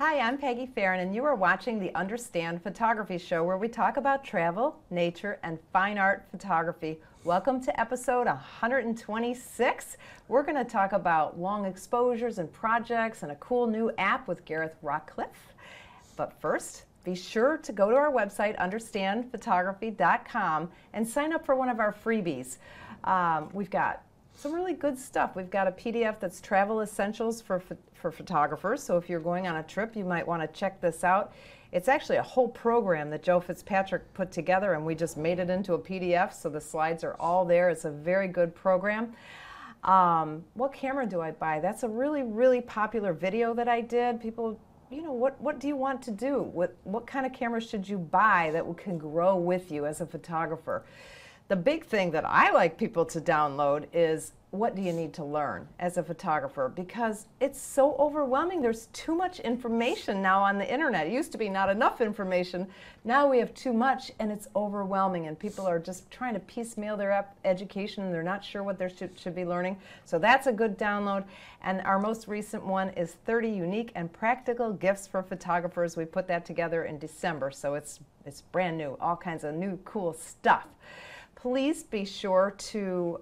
Hi, I'm Peggy Farron, and you are watching the Understand Photography Show, where we talk about travel, nature, and fine art photography. Welcome to episode 126. We're going to talk about long exposures and projects and a cool new app with Gareth Rockliffe. But first, be sure to go to our website, understandphotography.com, and sign up for one of our freebies. We've got some really good stuff. We've got a PDF that's travel essentials for photographers. So if you're going on a trip, you might want to check this out. It's actually a whole program that Joe Fitzpatrick put together, and we just made it into a PDF, so the slides are all there. It's a very good program. What camera do I buy? That's a really, really popular video that I did. People, you know, what do you want to do? What kind of camera should you buy that can grow with you as a photographer? The big thing that I like people to download is, what do you need to learn as a photographer? Because it's so overwhelming. There's too much information now on the internet. It used to be not enough information. Now we have too much, and it's overwhelming, and people are just trying to piecemeal their education, and they're not sure what they should be learning. So that's a good download. And our most recent one is 30 Unique and Practical Gifts for Photographers. We put that together in December, so it's brand new, all kinds of new cool stuff. Please be sure to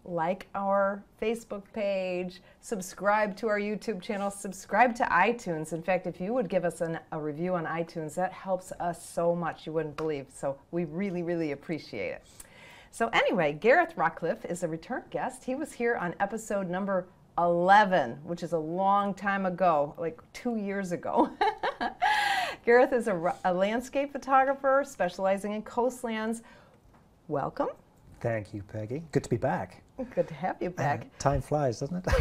like our Facebook page, subscribe to our YouTube channel, subscribe to iTunes. In fact, if you would give us a review on iTunes, that helps us so much you wouldn't believe. So we really, really appreciate it. So anyway, Gareth Rockliffe is a return guest. He was here on episode number 11, which is a long time ago, like 2 years ago. Gareth is a landscape photographer specializing in coastlands. Welcome. Thank you, Peggy. Good to be back. Good to have you back. Time flies, doesn't it?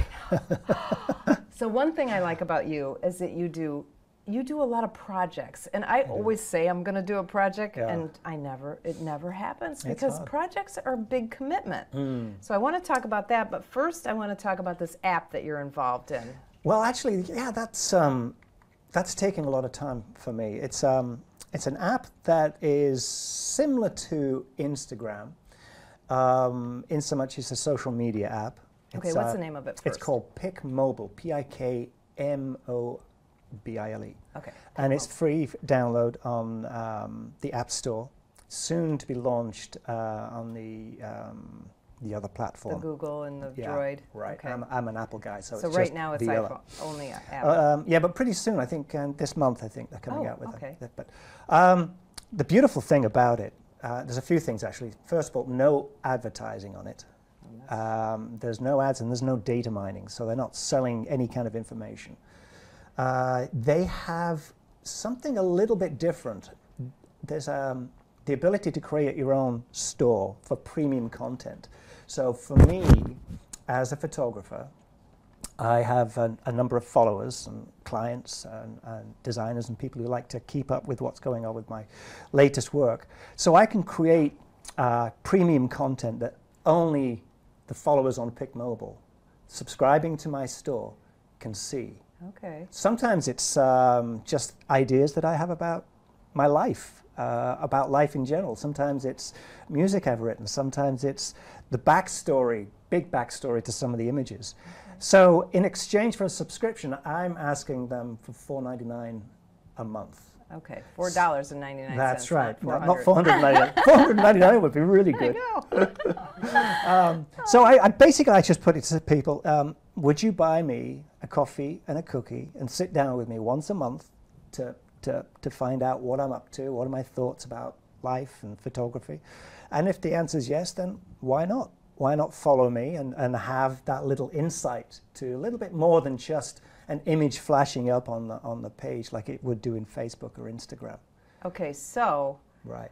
So one thing I like about you is that you do a lot of projects, and I always say I'm going to do a project, and it never happens because projects are a big commitment. So I want to talk about that, but first I want to talk about this app that you're involved in. Well, actually, yeah, that's taking a lot of time for me. It's an app that is similar to Instagram, in so much it's a social media app. Okay, what's the name of it first? It's called PicMobile, P-I-K-M-O-B-I-L-E. Okay. And it's free download on the App Store, soon to be launched on the other platform. The Google and the Droid. Right. Okay. I'm an Apple guy, so it's right just now it's the iPhone only Apple. yeah, but pretty soon, I think this month, I think they're coming out with okay. it. But the beautiful thing about it, there's a few things actually. First of all, no advertising on it. There's no ads and there's no data mining, so they're not selling any kind of information. They have something a little bit different. There's the ability to create your own store for premium content. So for me, as a photographer, I have a number of followers and clients and designers and people who like to keep up with what's going on with my latest work. So I can create premium content that only the followers on PicMobile subscribing to my store can see. Okay. Sometimes it's just ideas that I have about my life, about life in general. Sometimes it's music I've written. Sometimes it's the backstory, big backstory to some of the images. So in exchange for a subscription, I'm asking them for $4.99 a month. Okay, $4.99. That's right. Not not $499. $499 would be really good. I know. So I basically just put it to people, would you buy me a coffee and a cookie and sit down with me once a month to find out what I'm up to, what are my thoughts about life and photography? And if the answer is yes, then why not? Why not follow me and have that little insight to a little bit more than just an image flashing up on the page like it would do in Facebook or Instagram. Okay, so right.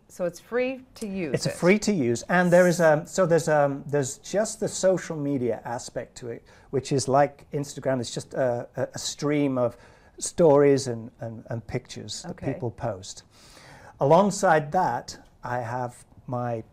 So it's free to use. It's free to use, and there's just the social media aspect to it, which is like Instagram. It's just a stream of stories and pictures that people post. Alongside that, I have my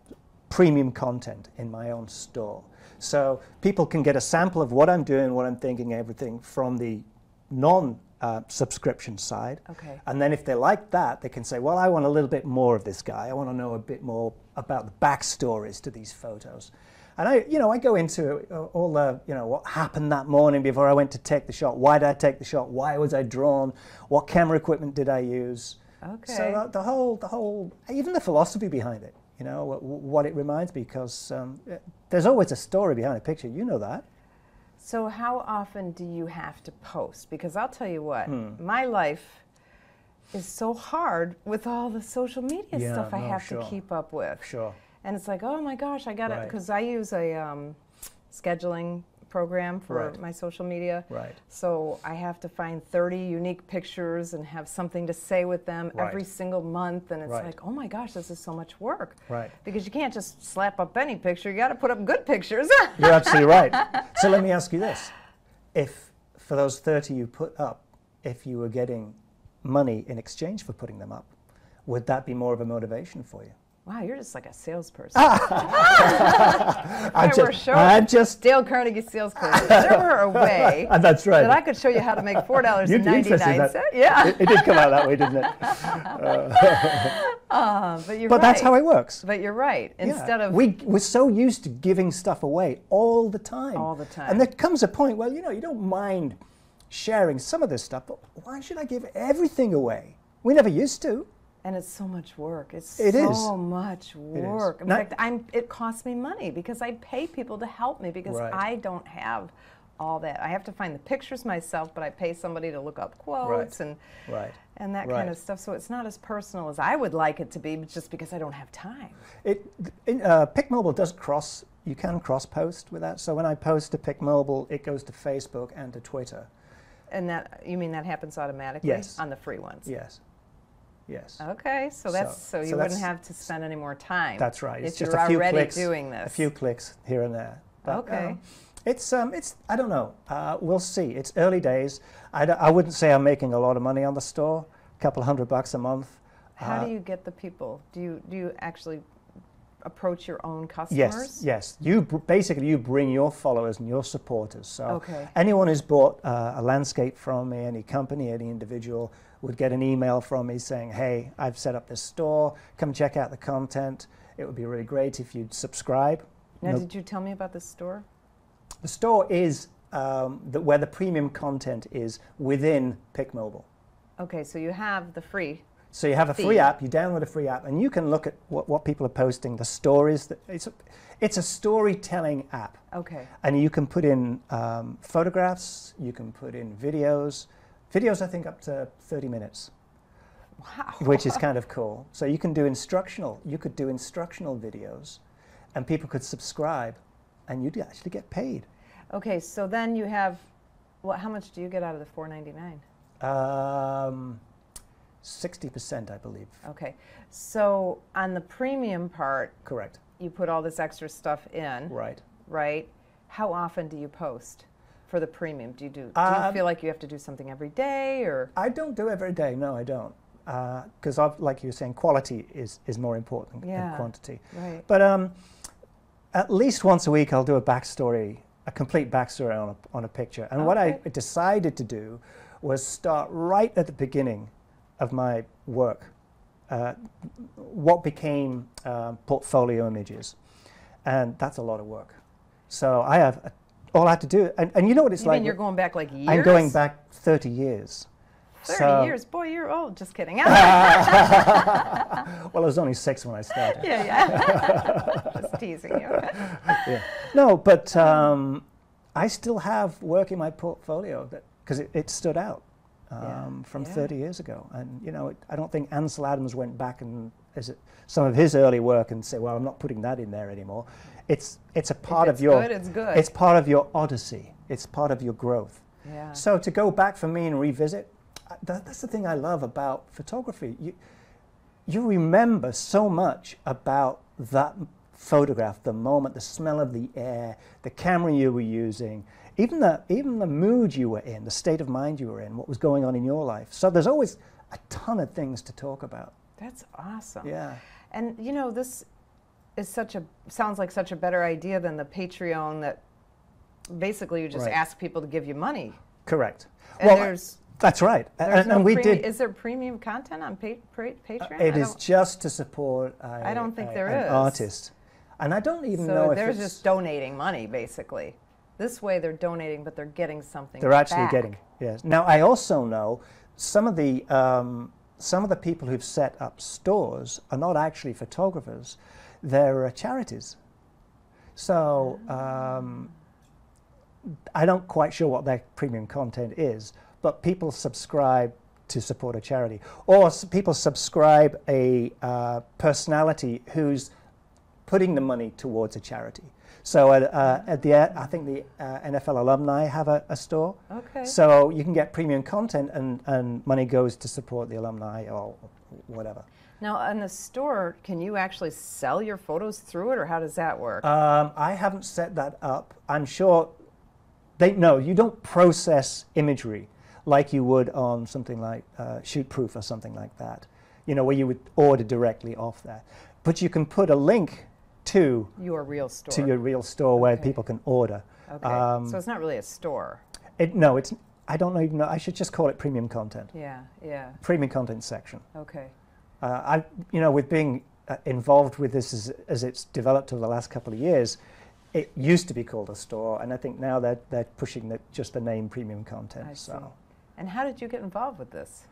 premium content in my own store. So people can get a sample of what I'm doing, what I'm thinking, everything from the non-subscription side. Okay. And then if they like that, they can say, well, I want a little bit more of this guy. I want to know a bit more about the backstories to these photos. And I go into all the, what happened that morning before I went to take the shot. Why did I take the shot? Why was I drawn? What camera equipment did I use? Okay. So the whole, even the philosophy behind it, what it reminds me, because there's always a story behind a picture. You know that. So how often do you have to post? Because I'll tell you what, my life is so hard with all the social media stuff I have to keep up with. Sure. And it's like, oh my gosh, I got it, because I use a scheduling program for my social media. Right. So I have to find 30 unique pictures and have something to say with them every single month. And it's like, oh my gosh, this is so much work. Right. Because you can't just slap up any picture. You got to put up good pictures. You're absolutely right. So let me ask you this. If, for those 30 you put up, if you were getting money in exchange for putting them up, would that be more of a motivation for you? Wow, you're just like a salesperson. I'm just Dale Carnegie salesperson. There were a way that's right. that I could show you how to make $4.99. Yeah, it did come out that way, didn't it? But that's how it works. But you're right. Instead of we're so used to giving stuff away all the time. All the time. And there comes a point, well, you don't mind sharing some of this stuff, but why should I give everything away? We never used to. And it's so much work. It is so much work. In fact, it costs me money because I pay people to help me because I don't have all that. I have to find the pictures myself, but I pay somebody to look up quotes and that kind of stuff. So it's not as personal as I would like it to be, just because I don't have time. PicMobile does you can cross post with that. So when I post to PicMobile, it goes to Facebook and to Twitter. And you mean that happens automatically on the free ones? Yes. Yes. Okay, so you wouldn't have to spend any more time. That's right. It's if just you're a few already clicks, doing this. a few clicks here and there. But, okay. It's I don't know. We'll see. It's early days. I wouldn't say I'm making a lot of money on the store. A couple $100 a month. How do you get the people? Do you actually approach your own customers? Yes. You bring your followers and your supporters. So okay. anyone who's bought a landscape from me, any company, any individual, would get an email from me saying, hey, I've set up this store, come check out the content. It would be really great if you'd subscribe. Now, did you tell me about the store? The store is where the premium content is within PicMobile. Okay, so you have the free. So you have a free app, you download a free app, and you can look at what people are posting, the stories. It's a storytelling app. Okay. And you can put in photographs, you can put in videos. Videos, I think, up to 30 minutes. Wow. Which is kind of cool. So you could do instructional videos, and people could subscribe, and you'd actually get paid. Okay, so then you have, how much do you get out of the $4.99? 60%, I believe. Okay, so on the premium part, correct, you put all this extra stuff in. Right. Right. How often do you post for the premium? Do you feel like you have to do something every day, or? I don't do every day. No, I don't. Because like you were saying, quality is more important than quantity. Right. But at least once a week, I'll do a complete backstory on a picture. And what I decided to do was start right at the beginning of my work, what became portfolio images. And that's a lot of work. So all I have to do, and you know what it's like. You mean you're going back like years? I'm going back 30 years. 30 years? Boy, you're old. Just kidding. Well, I was only 6 when I started. Yeah. Just teasing you. Yeah. No, but I still have work in my portfolio because it stood out from 30 years ago. And, I don't think Ansel Adams went back and some of his early work and say, well, I'm not putting that in there anymore. It's a part of your... It's good. It's part of your odyssey. It's part of your growth. Yeah. So to go back for me and revisit, that's the thing I love about photography. You remember so much about that photograph, the moment, the smell of the air, the camera you were using, even the mood you were in, the state of mind you were in, what was going on in your life. So there's always a ton of things to talk about. That's awesome. Yeah. And this is sounds like such a better idea than the Patreon that basically you just ask people to give you money. Correct. And that's right. And we did. Is there premium content on Patreon? It is just to support I don't think there an is. artist. And I don't even So know if they're it's... just donating money, basically. This way they're donating, but they're getting something They're actually back. getting, yes. Now, I also know some of the people who've set up stores are not actually photographers. They're charities. So I don't quite sure what their premium content is, but people subscribe to support a charity. Or people subscribe a personality who's putting the money towards a charity. So I think the NFL alumni have a store. Okay. So you can get premium content and money goes to support the alumni or whatever. Now, in the store, can you actually sell your photos through it, or how does that work? I haven't set that up. I'm sure no, you don't process imagery like you would on something like Shootproof or something like that, you know, where you would order directly off there. But you can put a link to your real store. To your real store where Okay. people can order. Okay. So it's not really a store. No, it's. I don't even know. I should just call it premium content. Yeah, yeah. Premium content section. Okay. With being involved with this as it's developed over the last couple of years, it used to be called a store, and I think now they're pushing just the name premium content. I see. So. And how did you get involved with this?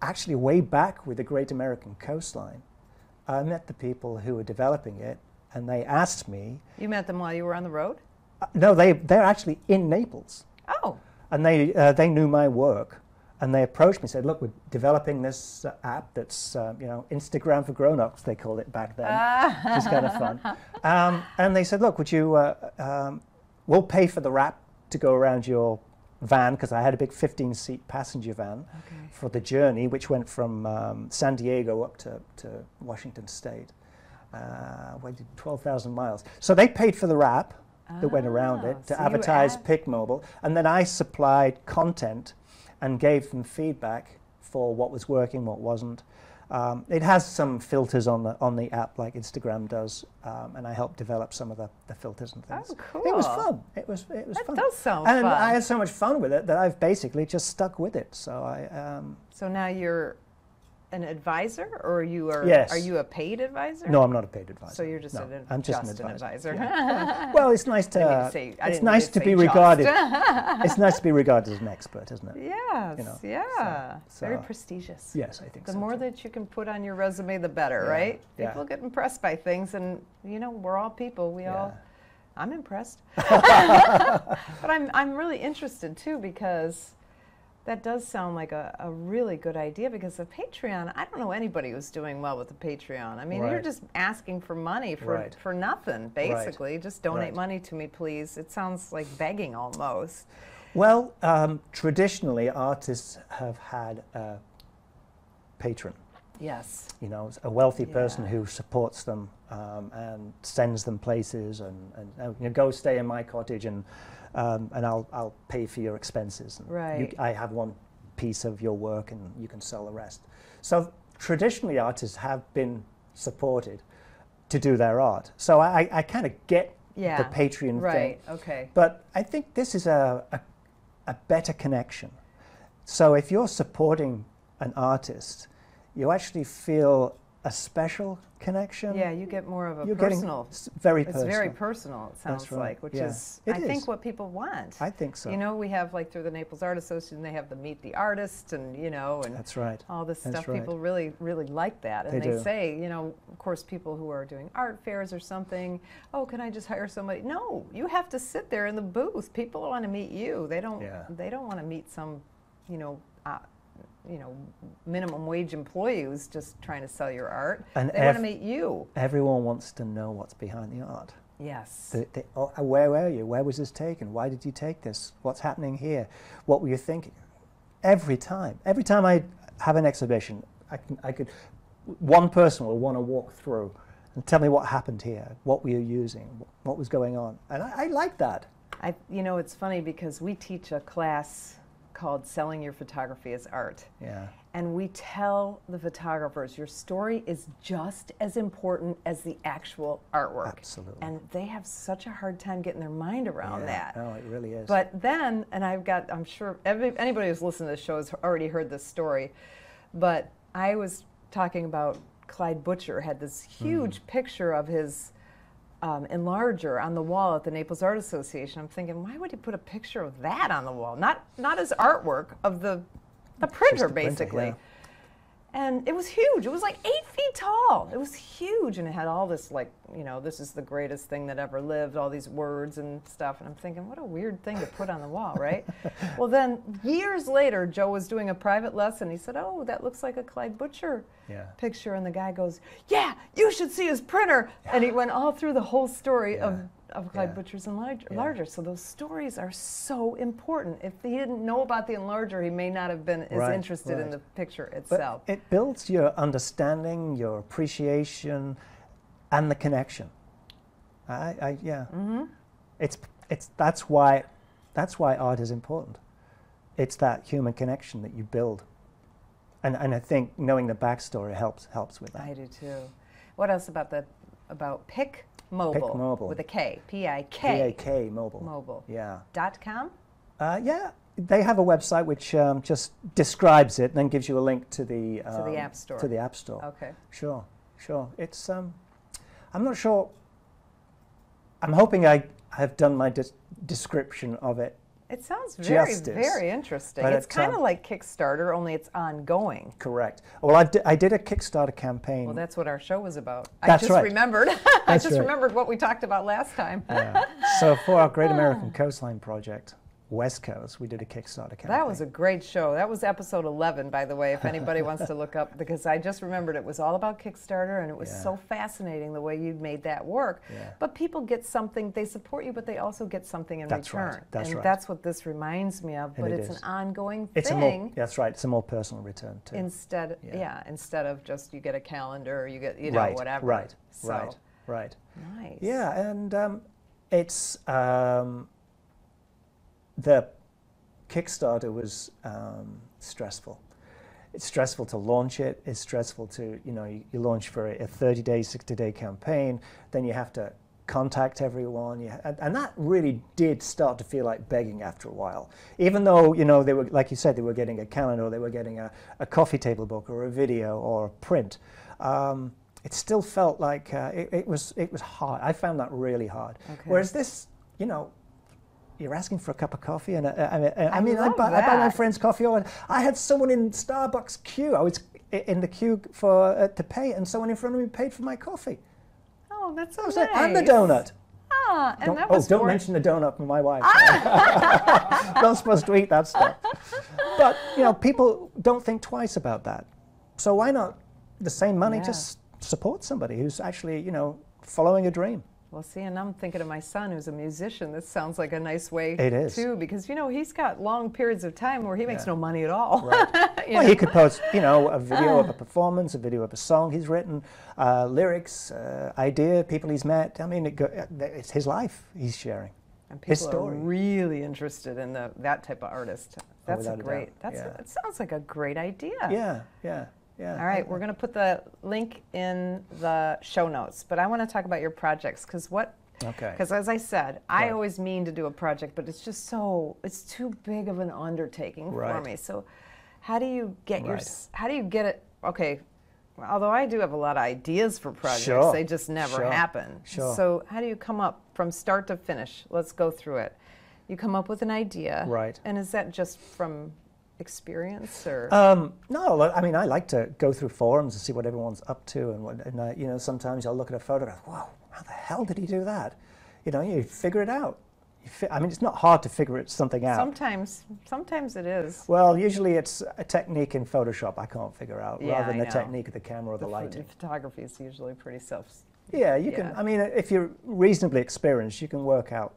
Actually, way back with the Great American Coastline, I met the people who were developing it, and they asked me. You met them while you were on the road? No, they're actually in Naples. Oh. And they knew my work, and they approached me and said, look, we're developing this app that's, Instagram for grown-ups, they called it back then, which is kind of fun. And they said, look, would you, we'll pay for the wrap to go around your van, because I had a big 15-seat passenger van for the journey, which went from San Diego up to Washington State. We did 12,000 miles. So they paid for the wrap that went around it to advertise Pick Mobile, and then I supplied content and gave them feedback for what was working, what wasn't. It has some filters on the app like Instagram does, and I helped develop some of the filters and things. Oh, cool. It was fun. It was fun. That does sound and fun. I had so much fun with it that I've basically just stuck with it. So So now you're an advisor, or Yes. Are you a paid advisor? No, I'm not a paid advisor. So you're just no, an I'm just an advisor. Yeah. Well, it's nice to. I It's didn't nice mean to say be just. regarded. It's nice to be regarded as an expert, isn't it? Yes, You know, yeah. so- Very prestigious. Yes, I think The so. more too. that you can put on your resume, the better, Yeah, right? yeah. People get impressed by things, and we're all people. I'm impressed. But I'm really interested too, because that does sound like a really good idea, because the Patreon, I don't know anybody who's doing well with the Patreon. I mean, you're Right. just asking for money Right. for nothing, basically. Just donate Right. money to me, please. It sounds like begging almost. Well, traditionally, artists have had a patron. Yes. A wealthy person Yeah. who supports them and sends them places, and go stay in my cottage, and I'll pay for your expenses. And Right. I have one piece of your work, and you can sell the rest. So traditionally, artists have been supported to do their art. So I kind of get the Patreon thing. Right. Okay. But I think this is a better connection. So if you're supporting an artist, you actually feel a special connection. Yeah, you get more of a You're personal. very It's personal. very personal, it sounds That's right, like, which yeah. is, It I think, is. what people want. I think so. We have, like, through the Naples Art Association, they have the Meet the Artist, and, and That's right. all this That's stuff. right. People really, really like that. And They they do. say, of course, people who are doing art fairs or something, oh, can I just hire somebody? No, you have to sit there in the booth. People want to meet you. They don't want to meet some, minimum wage employee who's just trying to sell your art. And they want to meet you. Everyone wants to know what's behind the art. Yes. Where were you? Where was this taken? Why did you take this? What's happening here? What were you thinking? Every time I have an exhibition, one person will want to walk through and tell me what happened here, what were you using, what was going on, and I like that. It's funny because we teach a class called Selling Your Photography as Art. Yeah. And we tell the photographers, your story is just as important as the actual artwork. Absolutely. And they have such a hard time getting their mind around that. No, it really is. But then, and I'm sure anybody who's listened to this show has already heard this story, but I was talking about Clyde Butcher had this huge picture of his enlarger on the wall at the Naples Art Association. I'm thinking, why would he put a picture of that on the wall? Not his artwork, of the printer, basically. Yeah. And it was huge. It was like 8 feet tall. It was huge, and it had all this, like, you know, this is the greatest thing that ever lived, all these words and stuff. And I'm thinking, what a weird thing to put on the wall, right? Well, then years later, Joe was doing a private lesson. He said, oh, that looks like a Clyde Butcher picture. And the guy goes, yeah, you should see his printer. Yeah. And he went all through the whole story of Clyde Butcher's enlarger. So those stories are so important. If he didn't know about the enlarger, he may not have been as interested in the picture itself. But it builds your understanding, your appreciation, and the connection. That's why art is important. It's that human connection that you build, and I think knowing the backstory helps with that. I do too. What else about PIC Mobile? PIC Mobile with a K. P-I-K. P-A-K Mobile. Mobile. Yeah. .com? Yeah. They have a website which just describes it and then gives you a link to the App Store. To the App Store. Okay. Sure. It's I'm not sure. I'm hoping I have done my description of it. It sounds very interesting. But it's kind of like Kickstarter, only it's ongoing. Correct. Well, I did a Kickstarter campaign. Well, that's what our show was about. That's right. Remembered. I just remembered what we talked about last time. Yeah. So for our Great American Coastline project, West Coast, we did a Kickstarter campaign. That was a great show. That was episode 11, by the way, if anybody wants to look up, because I just remembered it was all about Kickstarter, and it was so fascinating the way you made that work. Yeah. But people get something, they support you, but they also get something in return. Right. That's right. That's what this reminds me of, but it's an ongoing thing. That's right. It's a more personal return, too. Instead of just you get a calendar or you get, whatever. Right. Nice. Yeah, and it's... the Kickstarter was stressful. It's stressful to launch it. It's stressful to, you launch for a 30-day, 60-day campaign. Then you have to contact everyone. And that really did start to feel like begging after a while. Even though, they were, like you said, they were getting a calendar, or they were getting a coffee table book or a video or a print. It still felt like it was hard. I found that really hard. Okay. Whereas this, you're asking for a cup of coffee, and I buy my friend's coffee. I had someone in Starbucks queue. I was in the queue for to pay, and someone in front of me paid for my coffee. Oh, that's so nice. And the donut. Don't mention the donut from my wife. Not supposed to eat that stuff. But people don't think twice about that. So why not the same money just support somebody who's actually following a dream? Well, see, and I'm thinking of my son who's a musician. This sounds like a nice way, too, because, he's got long periods of time where he makes no money at all. Right. He could post, a video of a performance, a video of a song he's written, lyrics, idea, people he's met. I mean, it's his life he's sharing. And people are really interested in that type of artist. That's it sounds like a great idea. Yeah. All right, we're going to put the link in the show notes, but I want to talk about your projects because as I said, I always mean to do a project, but it's just it's too big of an undertaking for me. So how do you get it? Okay, although I do have a lot of ideas for projects, they just never happen. So how do you come up from start to finish? Let's go through it. You come up with an idea. Right. And is that just from experience or? No, I mean, I like to go through forums and see what everyone's up to, and sometimes I'll look at a photograph. Wow, how the hell did he do that? You figure it out. It's not hard to figure something out. Sometimes it is. Well, usually it's a technique in Photoshop I can't figure out, rather than the technique of the camera or the lighting. Photography is usually pretty self. Yeah, you can. I mean, if you're reasonably experienced, you can work out.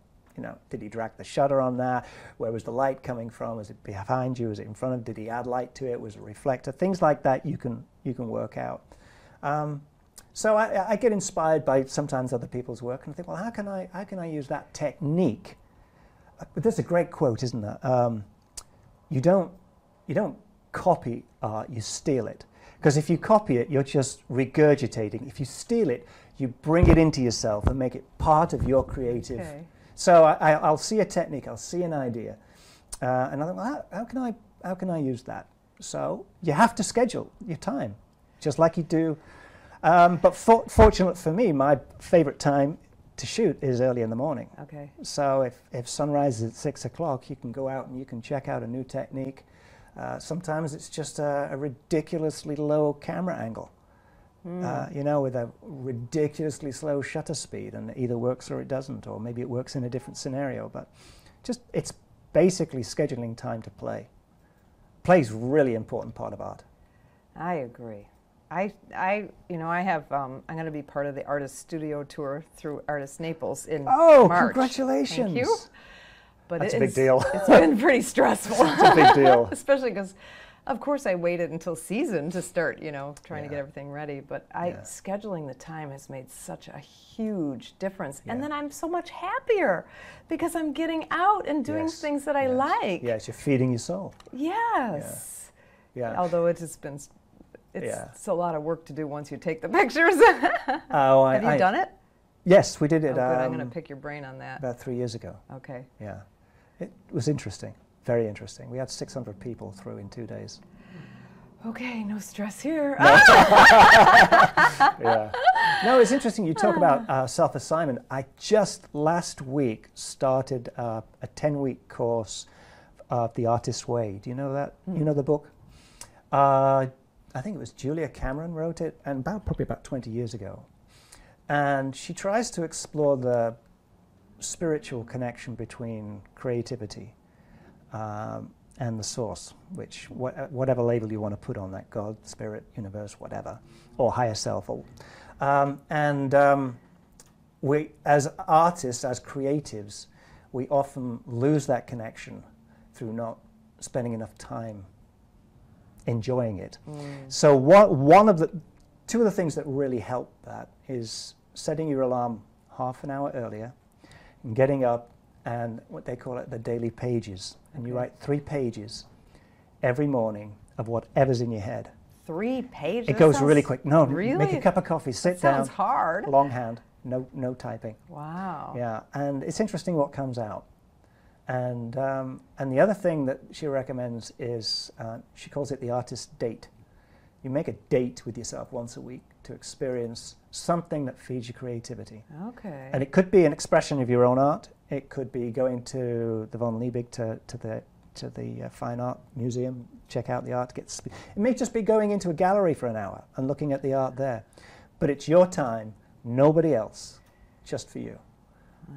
Did he drag the shutter on there? Where was the light coming from? Was it behind you? Was it in front of? Did he add light to it? Was it a reflector? Things like that you can work out. So I get inspired by sometimes other people's work, and I think, well, how can I use that technique? But there's a great quote, isn't there? You don't copy art, you steal it. Because if you copy it, you're just regurgitating. If you steal it, you bring it into yourself and make it part of your creative. Okay. So I'll see a technique, I'll see an idea, and I think, well, how can I use that? So you have to schedule your time, just like you do But fortunate for me, my favorite time to shoot is early in the morning. Okay. So if sunrise is at 6 o'clock, you can go out and you can check out a new technique. Sometimes it's just a ridiculously low camera angle, you know, with a ridiculously slow shutter speed, and it either works or it doesn't, or maybe it works in a different scenario. But just, it's basically scheduling time to play. Play's a really important part of art. I agree. You know, I have, I'm going to be part of the Artist Studio Tour through Artist Naples in March. Oh, congratulations. Thank you. But that's a big deal. It's been pretty stressful. It's a big deal. Especially because, of course, I waited until season to start, you know, trying to get everything ready. But scheduling the time has made such a huge difference. And then I'm so much happier because I'm getting out and doing things that I like. Yes, you're feeding your soul. Yes. Yeah. Although it has been, it's a lot of work to do once you take the pictures. Have you done it? Yes, we did it. Oh, good. I'm going to pick your brain on that. About 3 years ago. Okay. Yeah. It was interesting. Very interesting. We had 600 people through in 2 days. Okay, no stress here. No. Yeah. No, it's interesting. You talk about self-assignment. I just last week started a 10-week course of The Artist's Way. Do you know that? You know the book? I think it was Julia Cameron wrote it, and probably about 20 years ago. And she tries to explore the spiritual connection between creativity and the source, which whatever label you want to put on that, God, spirit, universe, whatever, or higher self. We, as artists, as creatives, we often lose that connection through not spending enough time enjoying it. So two of the things that really help that is setting your alarm half an hour earlier and getting up, and what they call it the daily pages. And you write 3 pages every morning of whatever's in your head. 3 pages? It goes really quick. No, really? Make a cup of coffee, sit down. Sounds hard. Longhand, no typing. Wow. Yeah, and it's interesting what comes out. And the other thing that she recommends is, she calls it the artist date. You make a date with yourself once a week to experience something that feeds your creativity. Okay. And it could be an expression of your own art. It could be going to the Von Liebig, to the Fine Art Museum, check out the art. It may just be going into a gallery for an hour and looking at the art there. But it's your time, nobody else, just for you.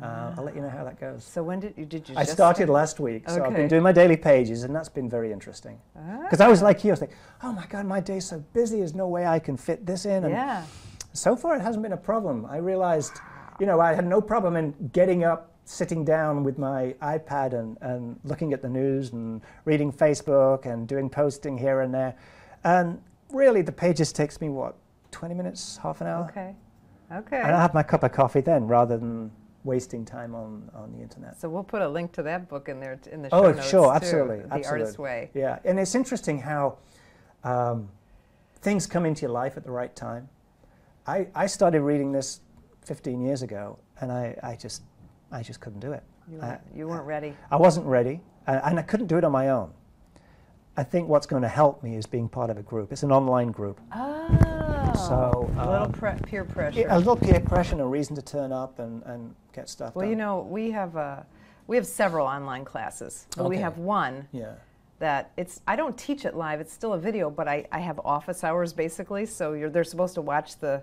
I'll let you know how that goes. So when did you I started last week, so I've been doing my daily pages, and that's been very interesting. Because I was like you, I was like, oh my God, my day's so busy, there's no way I can fit this in. And so far it hasn't been a problem. I realized, you know, I had no problem in getting up, sitting down with my iPad and looking at the news and reading Facebook and doing posting here and there. And really the pages takes me, what, 20 minutes, half an hour? Okay. Okay. And I have my cup of coffee then, rather than wasting time on the internet. So we'll put a link to that book in there in the show notes. Oh, sure, too, absolutely. The Artist's Way. Yeah, and it's interesting how things come into your life at the right time. I started reading this 15 years ago, and I just couldn't do it. You weren't ready. I wasn't ready, and I couldn't do it on my own. I think what's going to help me is being part of a group. It's an online group. Oh, so a little peer pressure. A little peer pressure and a reason to turn up and get stuff done. Well, you know, we have several online classes, but we have one that I don't teach it live. It's still a video, but I have office hours basically. So they're supposed to watch the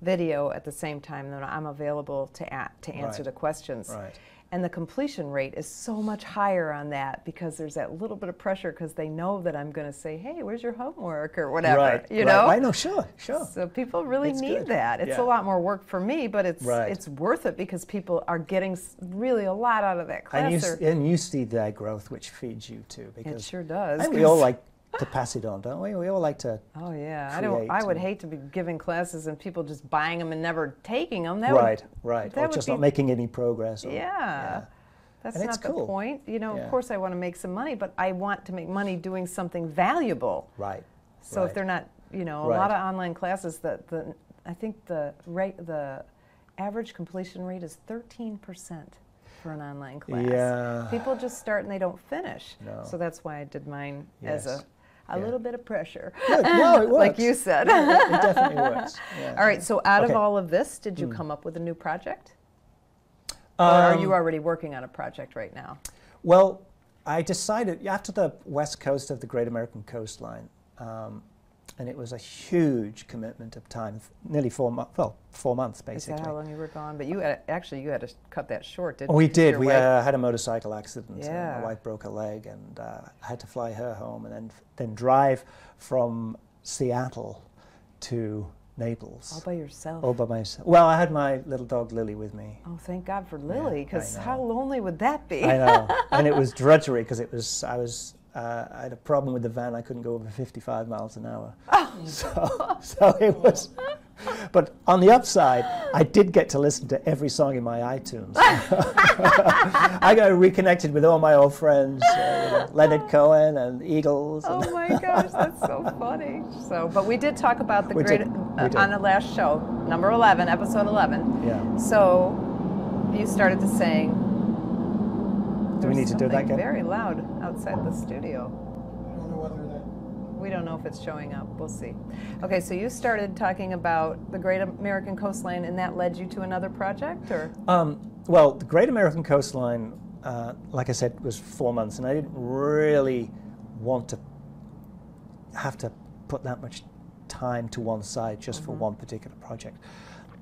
video at the same time that I'm available to answer the questions. Right. And the completion rate is so much higher on that because there's that little bit of pressure because they know that I'm going to say, hey, where's your homework or whatever, you know? I know, sure. So people really need that. It's a lot more work for me, but it's worth it because people are getting really a lot out of that class. And you see their growth, which feeds you too. Because it sure does. And we all like to pass it on, don't we? We all like to. Oh yeah, I would hate to be giving classes and people just buying them and never taking them. Right. Or just not making any progress. That's not the point. You know, of course I want to make some money, but I want to make money doing something valuable. Right. So if they're not, you know, a lot of online classes, I think the average completion rate is 13% for an online class. Yeah. People just start and they don't finish. No. So that's why I did mine as A little bit of pressure. Good. No, it works. Like you said. Yeah, it definitely works. Yeah. All right, so out of Okay. all of this, did you come up with a new project? Or are you already working on a project right now? Well, I decided after the west coast of the Great American Coastline, and it was a huge commitment of time, nearly 4 months, well, 4 months basically. Is that how long you were gone? But you had, actually, you had to cut that short, didn't you? Oh, we did. Your We wife- had a motorcycle accident. Yeah. My wife broke a leg, and I had to fly her home, and then drive from Seattle to Naples. All by yourself. All by myself. Well, I had my little dog Lily with me. Oh, thank God for Lily, because I know. how lonely would that be? I know, and it was drudgery because I had a problem with the van. I couldn't go over 55 miles an hour. Oh. So it was. But on the upside, I did get to listen to every song in my iTunes. I got reconnected with all my old friends, Leonard Cohen and Eagles. And Oh my gosh, that's so funny. So, but we did talk about the We great did. We did. on the last show, number 11, episode 11. Yeah. So, you started to sing. Do we need to do that again? Very loud outside the studio. I don't know whether that. We don't know if it's showing up. We'll see. Okay, so you started talking about the Great American Coastline, and that led you to another project, or? Well, the Great American Coastline, like I said, was 4 months, and I didn't really want to have to put that much time to one side just for one particular project.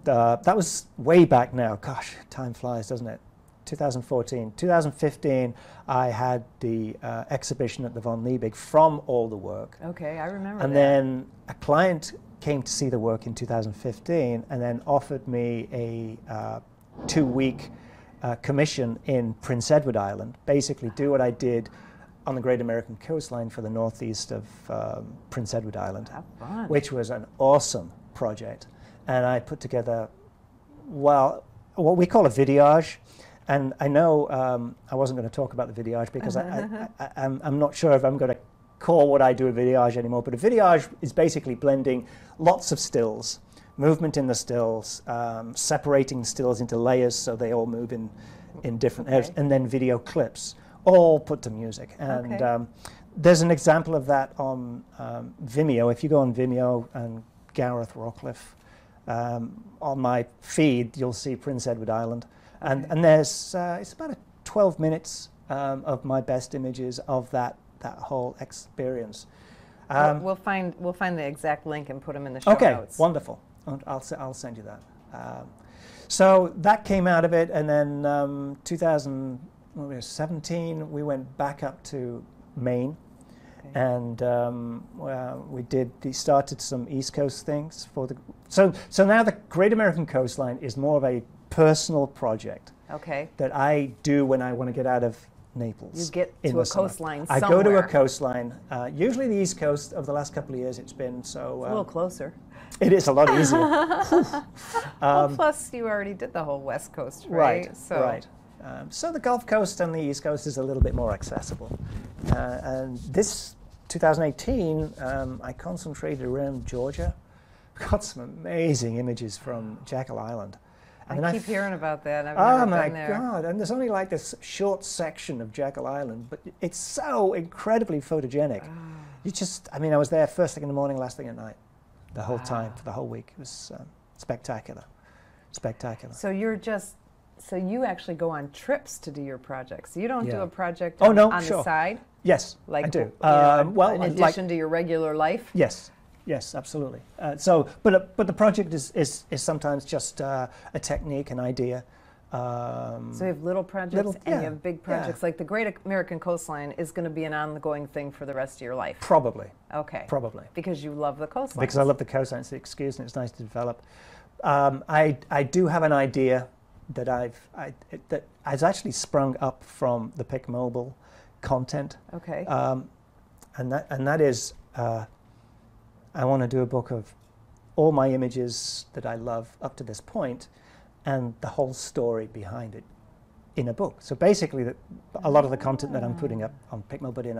That was way back now. Gosh, time flies, doesn't it? 2014. 2015, I had the exhibition at the Von Liebig from all the work. Okay, I remember And that. then a client came to see the work in 2015 and then offered me a 2-week commission in Prince Edward Island, basically do what I did on the Great American Coastline for the northeast of Prince Edward Island, Have fun. which was an awesome project. And I put together, well, what we call a videage. And I know I wasn't going to talk about the videage because I'm not sure if I'm going to call what I do a videage anymore, but a videage is basically blending lots of stills, movement in the stills, separating stills into layers so they all move in different areas, and then video clips, all put to music. And there's an example of that on Vimeo. If you go on Vimeo and Gareth, Rockliffe, on my feed, you'll see Prince Edward Island. And there's, it's about 12 minutes of my best images of that whole experience. We'll find the exact link and put them in the show Okay, notes. wonderful. I'll send you that. So that came out of it, and then 2017 we went back up to Maine, and we started some East Coast things for the. So now the Great American Coastline is more of a personal project Okay. that I do when I want to get out of Naples. You get in to the a summer. coastline I go to a somewhere. coastline, usually the East Coast. Over the last couple of years, it's been so. A little closer. It is a lot easier. Well, plus you already did the whole West Coast, right? Right. So Right. So the Gulf Coast and the East Coast is a little bit more accessible. And this 2018, I concentrated around Georgia. Got some amazing images from Jekyll Island. I keep hearing about that. I've Oh never my been there. God! And there's only like this short section of Jekyll Island, but it's so incredibly photogenic. You just, I mean, I was there first thing in the morning, last thing at night, the whole time for the whole week. It was spectacular, spectacular. So so you actually go on trips to do your projects. You don't do Yeah. a project Oh, on, no, on sure. the side, Yes, like I do. you know, Well, in like- addition to your regular life. Yes, yes, absolutely. But the project is sometimes just a technique, an idea. So you have little projects and yeah, you have big projects. Like the Great American Coastline is going to be an ongoing thing for the rest of your life. Probably, Okay. probably. Because you love the coastline. Because I love the coastline, it's the excuse, and it's nice to develop. I do have an idea that that has actually sprung up from the Pic Mobile content. Okay. And that is, I want to do a book of all my images that I love up to this point, and the whole story behind it in a book. So basically, a lot of the content that I'm putting up on Picmo, but in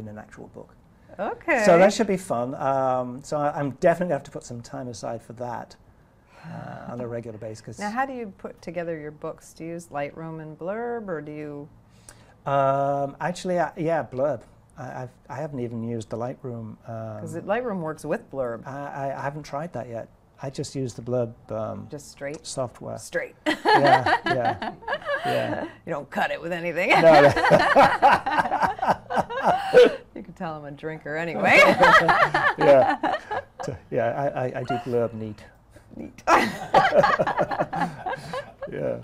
an actual book. Okay. So that should be fun. So I'm definitely going to have to put some time aside for that on a regular basis. 'Cause Now, how do you put together your books? Do you use Lightroom and Blurb, or do you? actually, yeah, Blurb. I haven't even used the Lightroom. Because Lightroom works with Blurb. I haven't tried that yet. I just use the Blurb Just straight? software. Straight. Yeah, yeah, yeah. You don't cut it with anything. No, no. You can tell I'm a drinker anyway. Yeah, yeah. I do Blurb neat. Neat. Yeah,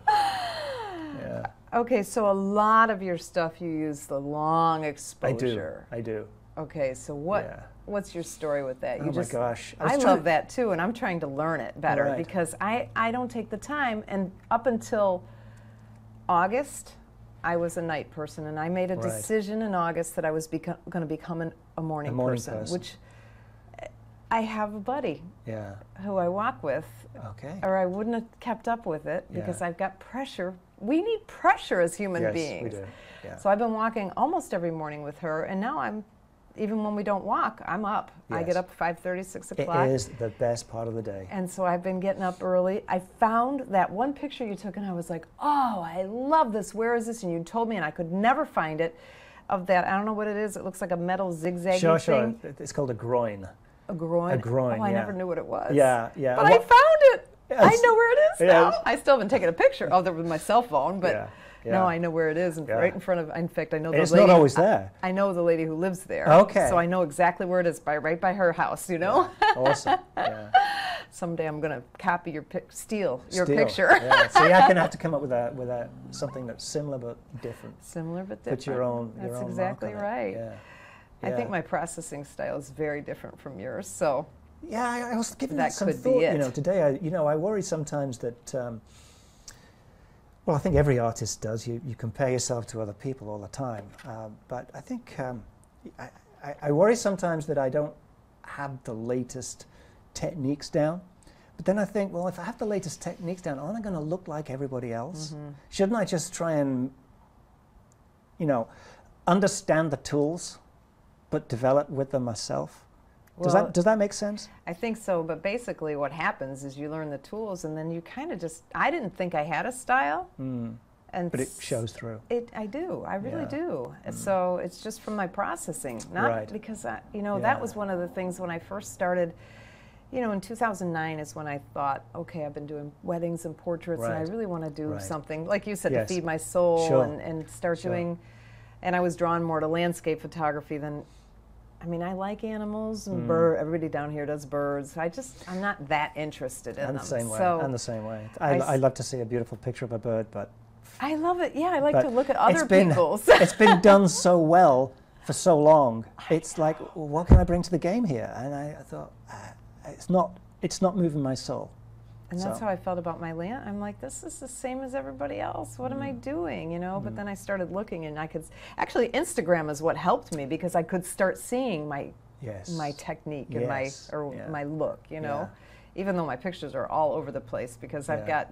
yeah. Okay, so a lot of your stuff you use the long exposure. I do. Okay, so what's your story with that? Oh my gosh. I love that too, and I'm trying to learn it better Right. because I don't take the time, and up until August, I was a night person, and I made a Right. decision in August that I was going to become a morning person, which I have a buddy Yeah. who I walk with, Okay. or I wouldn't have kept up with it because Yeah. I've got pressure. We need pressure as human Yes, beings. we do. Yeah. So I've been walking almost every morning with her, and now even when we don't walk, I'm up. I Yes. get up 5:30, 6 o'clock. It is the best part of the day. And so I've been getting up early. I found that one picture you took, and I was like, oh, I love this. Where is this? And you told me, and I could never find it, of that. I don't know what it is. It looks like a metal zigzaggy Sure. thing. It's called a groin. A groin? A groin, Oh, I yeah. never knew what it was. Yeah, yeah. But I found it. I Yes. know where it is Yes. now. I still haven't taken a picture of it with my cell phone, but Yeah, yeah. no, I know where it is, and Yeah. right in front of. In fact, I know the It's lady. not always there. I know the lady who lives there. Okay. So I know exactly where it is, right by her house. You know. Awesome. Yeah. Someday I'm gonna copy steal your Still, picture. Yeah. See, I'm gonna have to come up with something that's similar but different. Similar but different. Put your own. That's your own exactly mark on it. right. Yeah. I think Yeah. my processing style is very different from yours. So Yeah, I was giving That that some could be thought. it. You know, today, I worry sometimes that. Well, I think every artist does. You compare yourself to other people all the time, but I think I worry sometimes that I don't have the latest techniques down. But then I think, well, if I have the latest techniques down, aren't I going to look like everybody else? Mm-hmm. Shouldn't I just try and, understand the tools, but develop with them myself? Does that make sense? I think so, but basically what happens is you learn the tools, and then you kind of I didn't think I had a style. And But it shows through. I do. I really Yeah. do. So it's just from my processing, not Right. because that Yeah. was one of the things when I first started. In 2009 is when I thought, okay, I've been doing weddings and portraits, and I Right. really want to do Right. something, like you said, Yes. to feed my soul Sure. and start Sure. doing. And I was drawn more to landscape photography than. I mean, I like animals and birds. Everybody down here does birds. I'm not that interested in I'm them. the same way. So I'm the same way. I I love to see a beautiful picture of a bird, but I love it. Yeah, I like but to look at other it's been, people's. It's been done so well for so long. It's like, well, what can I bring to the game here? And I thought, it's not moving my soul. And that's So- how I felt about my land. I'm like, this is the same as everybody else. What am I doing? But then I started looking, and I could actually Instagram is what helped me because I could start seeing my technique and Yes. my look. Yeah. Even though my pictures are all over the place because I've Yeah.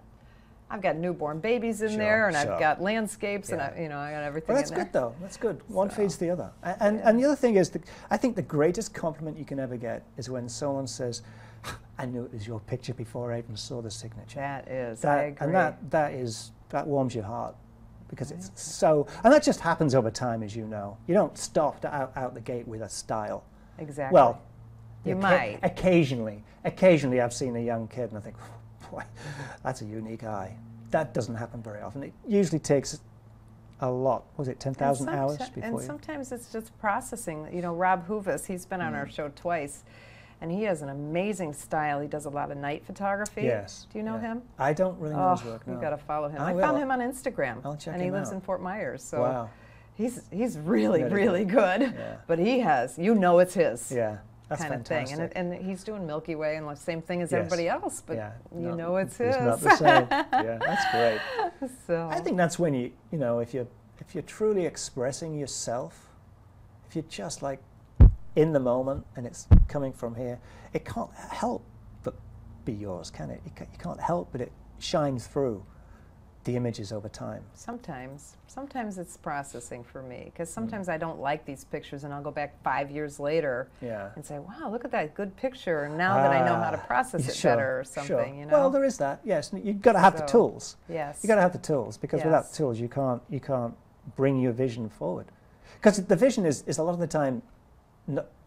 got newborn babies in Sure, there, and sure. I've got landscapes, Yeah. and I got everything. Well, that's in there. good though. That's good. One So, feeds the other. And the other thing is, I think the greatest compliment you can ever get is when someone says, "I knew it was your picture before I even saw the signature." That is, I agree. And that warms your heart because it's so. And that just happens over time, as you know. You don't stop out the gate with a style. Exactly. Well, you might. Occasionally, I've seen a young kid and I think, boy, that's a unique eye. That doesn't happen very often. It usually takes a lot. Was it 10,000 hours before? And sometimes it's just processing. Rob Hoovis, he's been on our show twice, and he has an amazing style. He does a lot of night photography. Yes. Do you know him? I don't really know his work. No. You've got to follow him. I I found will. him on Instagram. I'll check and he him lives out. in Fort Myers. So Wow. he's really, Really really good. Yeah. But he has, it's his. Yeah. That's kind of fantastic. thing, and he's doing Milky Way and the same thing as Yes. everybody else, but Yeah. it's his. It's not the same. Yeah, that's great. So I think that's when if you're truly expressing yourself, if you're just like in the moment and it's coming from here, it can't help but be yours, can it? You can't help but it shines through the images over time. Sometimes it's processing for me because sometimes I don't like these pictures, and I'll go back 5 years later and say, "Wow, look at that good picture!" And now that I know how to process it better or something, Sure. Well, there is that. Yes, you've got to have the tools. Yes, You got to have the tools because without Yes. the tools, you can't bring your vision forward. Because the vision is a lot of the time,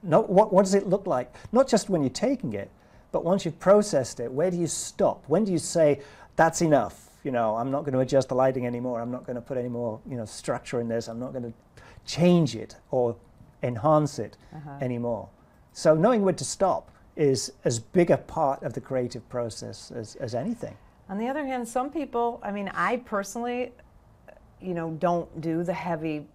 what does it look like? Not just when you're taking it, but once you've processed it, where do you stop? When do you say, that's enough? You know, I'm not going to adjust the lighting anymore. I'm not going to put any more, you know, structure in this. I'm not going to change it or enhance it anymore. So knowing when to stop is as big a part of the creative process as anything. On the other hand, some people, I mean, I personally, you know, don't do the heavy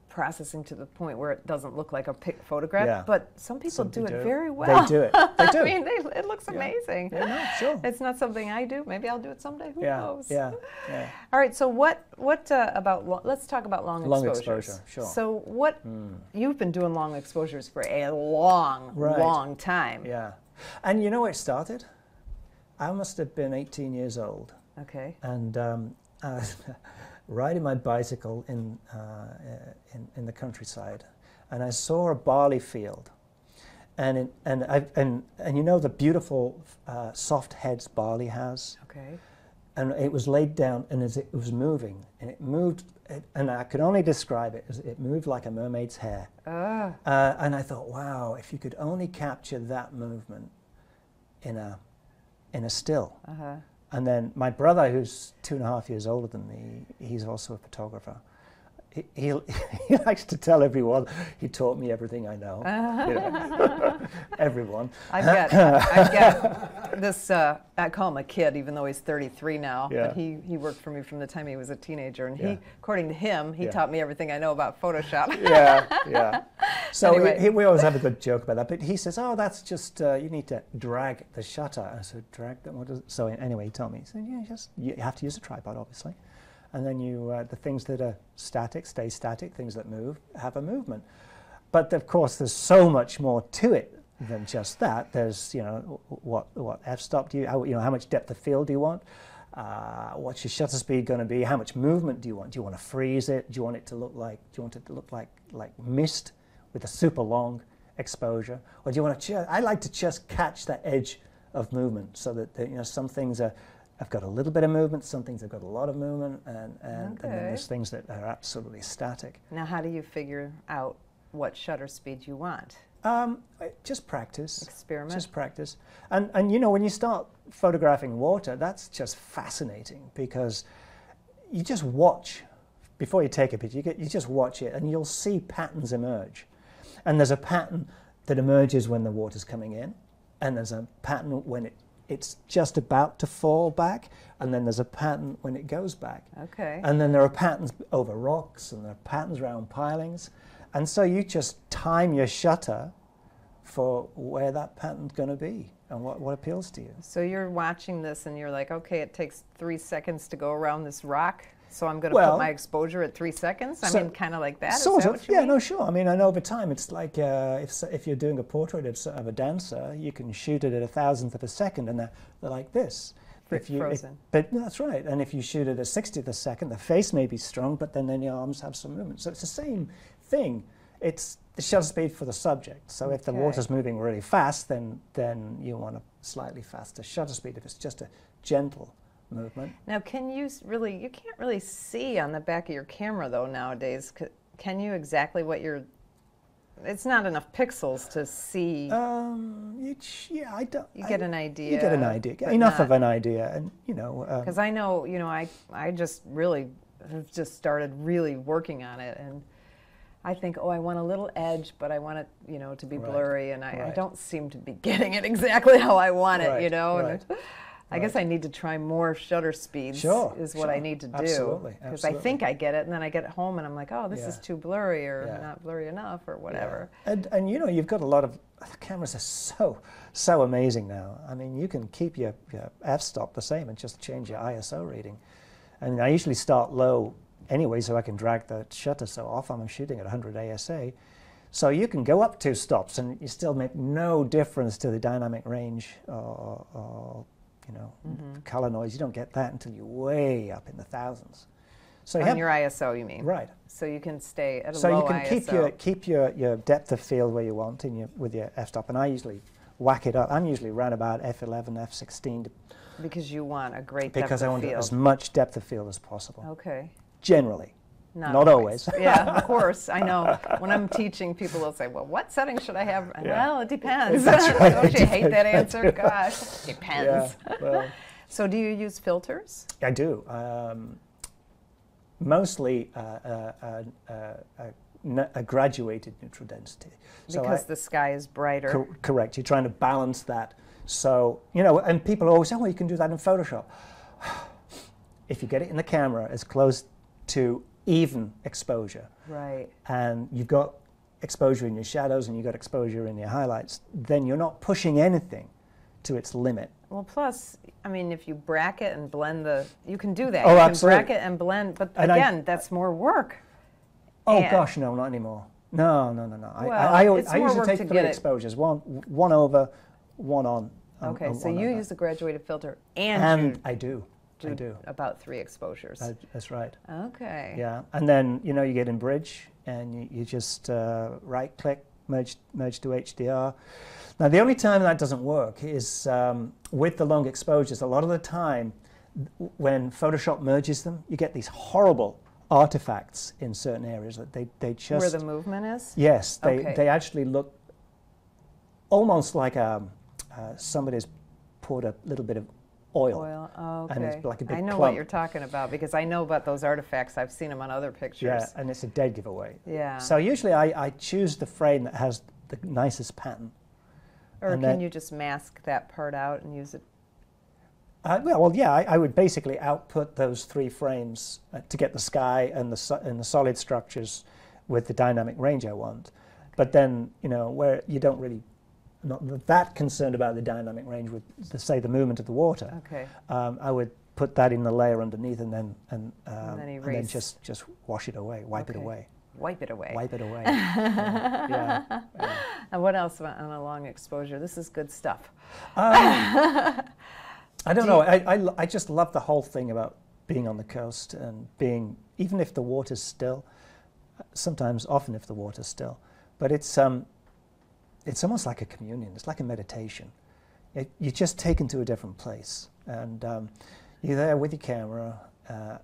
processing to the point where it doesn't look like a photograph, but some people do it very well. They do it. They do. I mean, it looks amazing. Yeah, no, sure. It's not something I do. Maybe I'll do it someday. Who knows? Yeah. All right. So what about? Let's talk about long exposures. Long exposure, sure. So what you've been doing long exposures for a long time. Yeah. And you know where it started? I must have been 18 years old. Okay. And I was riding my bicycle in the countryside, and I saw a barley field, and you know the beautiful soft heads barley has. Okay. And it was laid down, and as it was moving, and it moved, and I could only describe it as it moved like a mermaid's hair. And I thought, wow, if you could only capture that movement in a still. And then my brother, who's 2.5 years older than me, he's also a photographer. He likes to tell everyone he taught me everything I know. You know. Everyone. I've got this. I call him a kid, even though he's 33 now. Yeah. But he worked for me from the time he was a teenager, and he, according to him, he taught me everything I know about Photoshop. Yeah. So anyway. we always have a good joke about that. But he says, "Oh, that's just you need to drag the shutter." I said, "Drag that? What does it?" So anyway, he told me. He said, "Yeah, you have to use a tripod, obviously." And then the things that are static stay static, things that move have a movement. But of course, there's so much more to it than just that. There's, you know, what f-stop do you, how much depth of field do you want? What's your shutter speed going to be? How much movement do you want? Do you want to freeze it? Do you want it to look like mist with a super long exposure? Or do you want to I like to just catch that edge of movement so that, you know, some things have got a little bit of movement, some things have got a lot of movement, and then there's things that are absolutely static. Now, how do you figure out what shutter speed you want? Just practice. Experiment. Just practice. And you know, when you start photographing water, that's just fascinating, because you just watch. Before you take a picture, you just watch it, and you'll see patterns emerge. And there's a pattern that emerges when the water's coming in, and there's a pattern when it's just about to fall back, and then there's a pattern when it goes back. Okay. And then there are patterns over rocks, and there are patterns around pilings. And so you just time your shutter for where that pattern's going to be and what appeals to you. So you're watching this and you're like, okay, it takes 3 seconds to go around this rock, so I'm going to put my exposure at 3 seconds? I mean, kind of like that? Sort of, what you mean? no, sure. I mean, and over time, it's like if you're doing a portrait of a dancer, you can shoot it at 1,000th of a second, and they're like this. Frozen. But that's right. And if you shoot it at 60th a second, the face may be strong, but then the arms have some movement. So it's the same thing. It's the shutter speed for the subject. So if the water's moving really fast, then you want a slightly faster shutter speed. If it's just a gentle movement. Now, you can't really see on the back of your camera, though, nowadays. Can you exactly what it's not enough pixels to see. I don't. You get an idea. You get an idea. Enough of an idea, and you know. Because I know, you know, I just really have just started really working on it, and I think, I want a little edge, but I want it, you know, to be blurry, and I don't seem to be getting it exactly how I want it, you know. And I guess I need to try more shutter speeds. Is what I need to do. Absolutely. Because I think I get it, and then I get home and I'm like, oh, this is too blurry, or not blurry enough, or whatever. And you know, you've got a lot of cameras are so amazing now. I mean, you can keep your f-stop the same and just change your ISO reading. I mean, I usually start low anyway, so I can drag the shutter so often I'm shooting at 100 ASA. So you can go up 2 stops and you still make no difference to the dynamic range or you know, color noise. You don't get that until you're way up in the thousands. So on your ISO, you mean? Right. So you can stay at a so low you can ISO. keep your depth of field where you want with your f-stop, and I usually whack it up. I'm usually around about f11, f16. Because you want a great depth of field. Because I want as much depth of field as possible. Okay. Generally. Not always. Yeah, of course. I know. When I'm teaching, people will say, well, what setting should I have? And, Yeah. well, it depends. That's right. Don't you hate that answer? Gosh, depends. Yeah, well, So do you use filters? I do. Mostly a graduated neutral density. Because the sky is brighter. Correct. You're trying to balance that. So, you know, and people always say, well, you can do that in Photoshop. If you get it in the camera as close to even exposure, right, and you've got exposure in your shadows and you've got exposure in your highlights, then you're not pushing anything to its limit. Well, plus, I mean, if you bracket and blend you can do that. Oh, you can absolutely. bracket and blend, but And again, that's more work. Oh, And- gosh, no, not anymore. No. Well, I it's more usually work take to 3 get it. exposures, one over, one on. Okay, so one you over. use the graduated filter and you I do. about 3 exposures. That's right. Okay. Yeah, and then, you know, you get in Bridge and you just right-click, merge to HDR. Now, the only time that doesn't work is with the long exposures. A lot of the time, when Photoshop merges them, you get these horrible artifacts in certain areas that they just... Where the movement is? Yes, Okay. they actually look almost like somebody's poured a little bit of oil. Oh, okay. And it's like a big I know clump. what you're talking about because I know about those artifacts. I've seen them on other pictures. Yeah, and it's a dead giveaway. Yeah. So usually I choose the frame that has the nicest pattern. Or and can then- you just mask that part out and use it? Well, yeah, I would basically output those 3 frames to get the sky and the solid structures with the dynamic range I want. But then, you know, where you don't really, not that concerned about the dynamic range with, say, the movement of the water. Okay. I would put that in the layer underneath and then then and then erase. just wash it away, wipe it Okay. away. Wipe it away. Wipe it away. Yeah. And what else on a long exposure? This is good stuff. I don't know. I just love the whole thing about being on the coast and being, even if the water's still, often if the water's still, but it's almost like a communion. It's like a meditation. You're just taken to a different place, and you're there with your camera,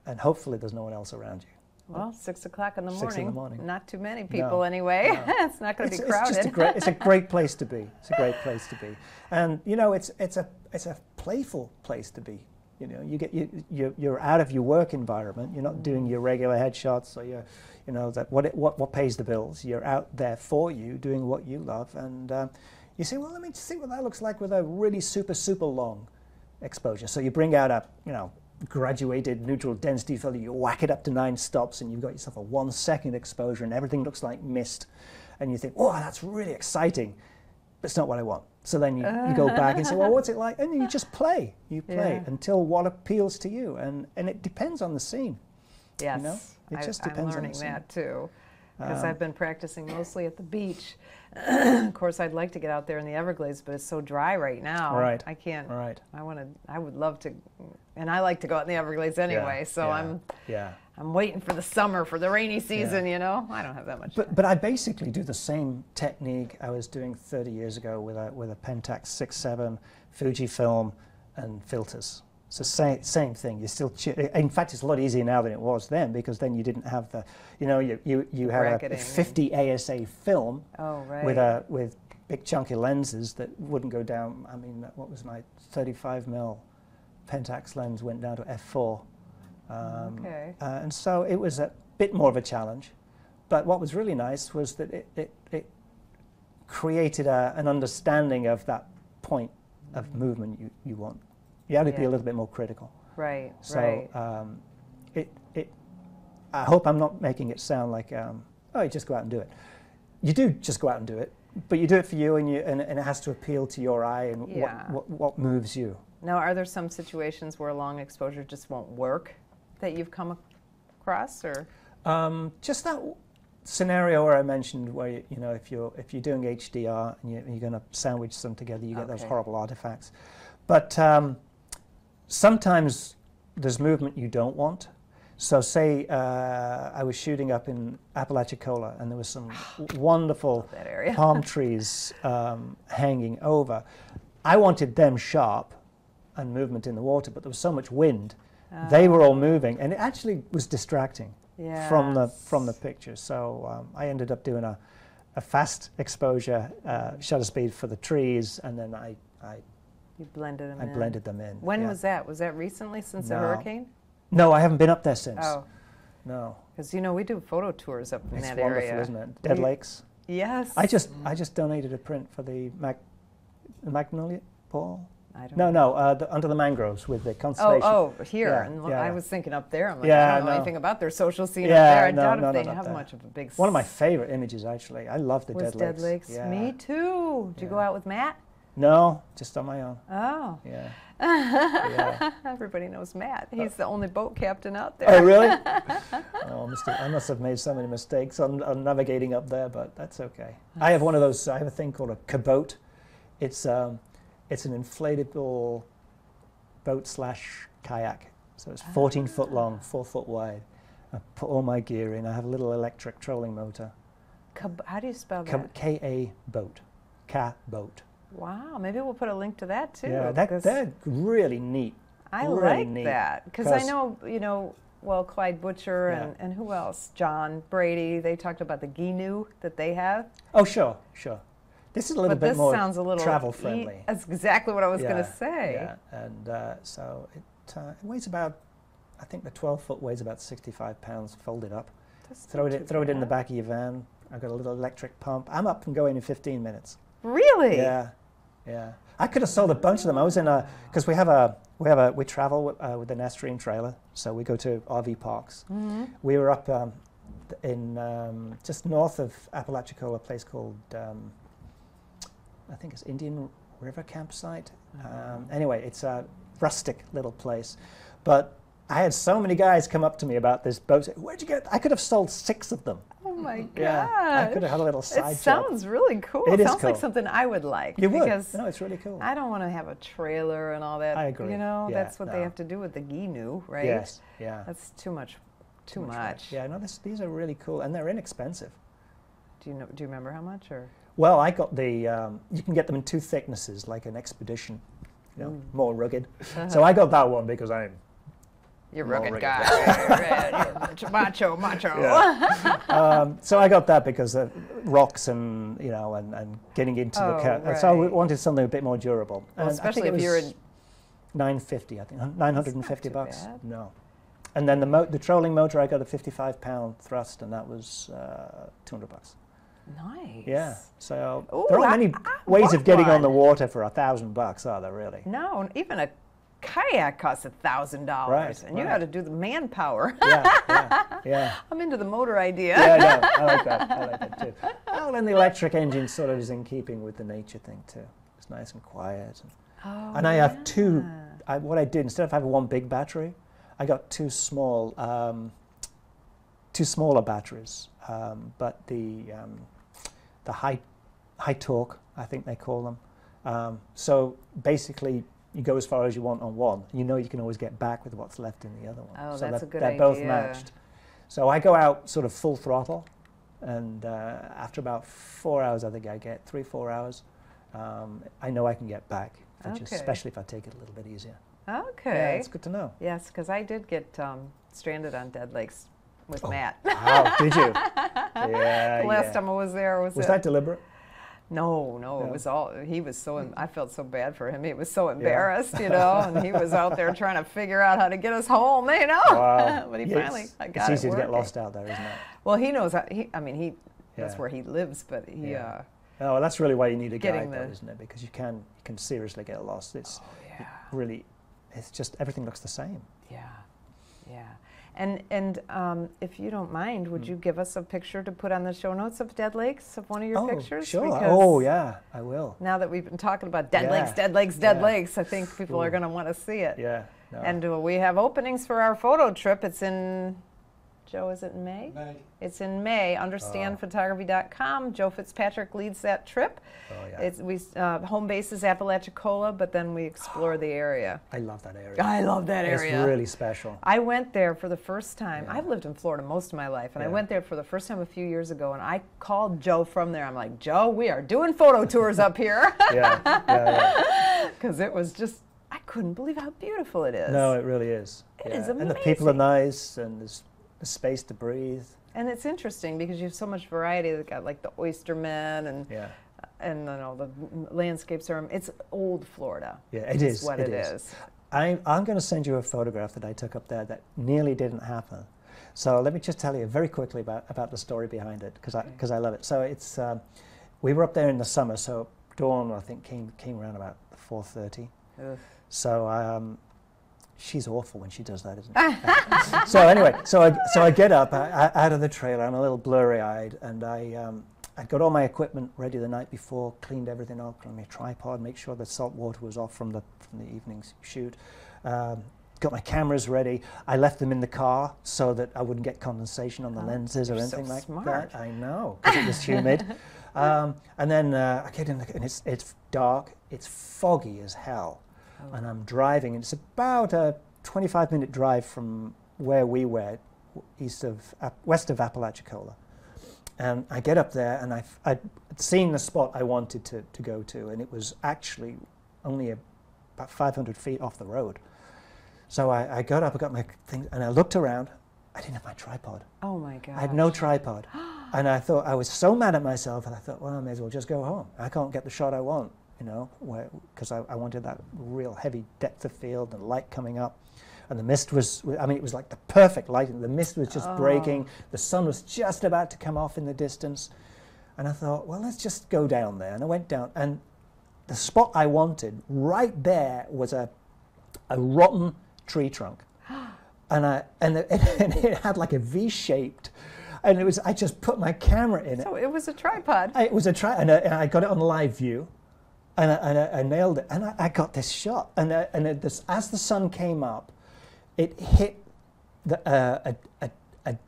and hopefully there's no one else around you. Well, 6 o'clock in the 6 in the morning. morning. Not too many people anyway. No. It's not going to be crowded. It's a great place to be. It's a great place to be, and you know, it's a playful place to be. You know, you're out of your work environment. You're not doing your regular headshots or your, you know, that what pays the bills. You're out there for you, doing what you love, and you say, well, let me see what that looks like with a really super long exposure. So you bring out a, you know, graduated neutral density filter, you whack it up to 9 stops, and you've got yourself a 1 second exposure, and everything looks like mist, and you think, oh, that's really exciting, but it's not what I want. So then you go back and say, well, what's it like? And you just play. You play until what appeals to you, and it depends on the scene. Yes, You know? It just I'm depends on learning the scene. that too, because I've been practicing mostly at the beach. Of course, I'd like to get out there in the Everglades, but it's so dry right now. Right. I can't. Right. I would love to, and I like to go out in the Everglades anyway. So I'm waiting for the summer, for the rainy season. You know, I don't have that much. But I basically do the same technique I was doing 30 years ago with a Pentax 6.7, Fujifilm, and filters. So same thing. You still, in fact, it's a lot easier now than it was then, because then you didn't have the, you know, you had a bracketing 50 ASA film Oh, right. with big chunky lenses that wouldn't go down. I mean, what was my 35mm Pentax lens went down to f4. Okay. And so it was a bit more of a challenge. But what was really nice was that it created an understanding of that point of movement you want. You had to be a little bit more critical. Right. So right. I hope I'm not making it sound like, oh, you just go out and do it. You do just go out and do it, but you do it for you, and it has to appeal to your eye and what moves you. Now, are there some situations where long exposure just won't work that you've come across, or? Just that scenario where I mentioned, where you know, if you're doing HDR and you're going to sandwich them together, you get those horrible artifacts. But sometimes there's movement you don't want. So say I was shooting up in Apalachicola, and there was some wonderful palm trees hanging over. I wanted them sharp and movement in the water, but there was so much wind. They were all moving, and it actually was distracting. from the picture. So I ended up doing a fast exposure shutter speed for the trees, and then You blended them in. I blended them in. When was that? Was that recently, since the hurricane? No, I haven't been up there since. Oh. No. Because, you know, we do photo tours up in that area. It's wonderful, isn't it? Dead Lakes. Yes. I just donated a print for the Magnolia Ball. I don't know. Under the mangroves with the constellation. Oh, here. Yeah, And yeah, I yeah. was thinking up there. I'm like, Yeah, I don't know no. anything about their social scene Yeah, up there. I no, doubt no, if they not have there. much of a big... One of my favorite images, actually. I love the was Dead Lakes. Yeah. Me too. Did you go out with Matt? No, just on my own. Oh. Yeah. Everybody knows Matt. He's the only boat captain out there. Oh, really? Oh, I must have made so many mistakes on navigating up there, but that's okay. I have one of those. I have a thing called a caboat. It's an inflatable boat/kayak. So it's 14 foot long, 4 foot wide. I put all my gear in. I have a little electric trolling motor. How do you spell that? K-A boat. Ka-boat. Wow, maybe we'll put a link to that too. Yeah, they're really neat. I really like neat. that because I know, well, Clyde Butcher and who else? John Brady. They talked about the GNU that they have. Oh, sure. This is a little bit more sounds a little travel friendly. That's exactly what I was going to say. Yeah, and so it weighs about, I think the 12-foot weighs about 65 pounds folded up. Throw it in the back of your van. I've got a little electric pump. I'm up and going in 15 minutes. Really? Yeah. I could have sold a bunch of them. I was in because we travel with an Estrine trailer, so we go to RV parks. Mm-hmm. We were up in just north of Apalachicola, a place called I think it's Indian River Campsite. Anyway, it's a rustic little place, but I had so many guys come up to me about this boat. Where'd you get? I could have sold 6 of them. Oh my god! Yeah, I could have had a little side It sounds really cool. It sounds cool. like something I would like. You would. Because No, it's really cool. I don't want to have a trailer and all that. I agree. You know, Yeah, that's what they have to do with the GNU, right? Yes. Yeah. That's too much. Too much. Right. Yeah. No, these are really cool, and they're inexpensive. Do you remember how much or? Well, I got the. You can get them in 2 thicknesses, like an Expedition, more rugged. So I got that one because I'm. You're a rugged guy. You're macho. Yeah. So I got that because of rocks and getting into the car. Right. So I wanted something a bit more durable. Well, and especially I think if you're in. $950, I think $950 bucks. No, and then the trolling motor, I got a 55-pound thrust, and that was $200. Nice. Yeah. So Ooh, there aren't many ways of getting on the one. water for $1,000, are there really? No, even a kayak costs $1,000, Right, and you got to do the manpower. Yeah. I'm into the motor idea. Yeah, no, I like that too. Well, and the electric engine sort of is in keeping with the nature thing too. It's nice and quiet. And I have 2. What I did, instead of having 1 big battery, I got 2 smaller batteries. But the high torque, I think they call them. So basically, you go as far as you want on one. You know you can always get back with what's left in the other one. Oh, so that's a good they're idea. both matched. So I go out sort of full throttle, and after about 4 hours, I think I get 3-4 hours. I know I can get back, especially if I take it a little bit easier. Okay. Yeah, it's good to know. Yes, because I did get stranded on Dead Lakes with Matt. Wow, did you? Yeah. The last time I was there was that deliberate? No, it was all, he was so, I felt so bad for him. He was so embarrassed, and he was out there trying to figure out how to get us home, Wow. But he finally got it It's easy to get working. lost out there, isn't it? Well, he knows, that's where he lives, but he, Oh, well, that's really why you need a guide, the- though, isn't it? Because you can seriously get lost. It's yeah. really, it's just, everything looks the same. Yeah. And if you don't mind, would you give us a picture to put on the show notes of Dead Lakes, of one of your pictures? Sure. Because Yeah, I will. now that we've been talking about Dead Lakes, I think people are going to want to see it. Yeah. No. And we have openings for our photo trip. It's in, Joe, is it in May? May. It's in May. Understandphotography.com. Joe Fitzpatrick leads that trip. Oh, yeah. Home base is Apalachicola, but then we explore the area. I love that area. I love that area. It's really special. I went there for the first time. Yeah. I've lived in Florida most of my life, and I Yeah. went there for the first time a few years ago, and I called Joe from there. I'm like, Joe, we are doing photo tours up here. Yeah. Because it was just, I couldn't believe how beautiful it is. No, it really is. It is And the people are amazing. nice, and there's the space to breathe. And it's interesting because you have so much variety. They've got like the oystermen and you know, the landscapes are. It's old Florida. Yeah, it is. What it is. I'm going to send you a photograph that I took up there that nearly didn't happen. So let me just tell you very quickly about the story behind it, because I love it. So it's we were up there in the summer, so dawn I think came around about 4:30. So she's awful when she does that, isn't she? So anyway, so I get up out of the trailer. I'm a little blurry-eyed, and I got all my equipment ready the night before, cleaned everything up on my tripod, make sure the salt water was off from the evening's shoot. Got my cameras ready. I left them in the car so that I wouldn't get condensation on the lenses or anything like that. I know, because it was humid. And then I get in, and it's dark. It's foggy as hell. And I'm driving, and it's about a 25-minute drive from where we were, west of Apalachicola. And I get up there, and I'd seen the spot I wanted to go to, and it was actually only about 500 feet off the road. So I got up, I got my things, and I looked around. I didn't have my tripod. Oh my God! I had no tripod. And I thought, I was so mad at myself, and I thought, well, I may as well just go home. I can't get the shot I want, you know, because I wanted that real heavy depth of field and light coming up. And the mist was, I mean, it was like the perfect lighting. The mist was just breaking. The sun was just about to come off in the distance. And I thought, well, let's just go down there. And I went down, and the spot I wanted, right there, was a rotten tree trunk. And it had like a V-shaped, and it was, I just put my camera in it. So it was a tripod. It was a tripod, and I got it on live view, and I nailed it, and I got this shot. And as the sun came up, it hit a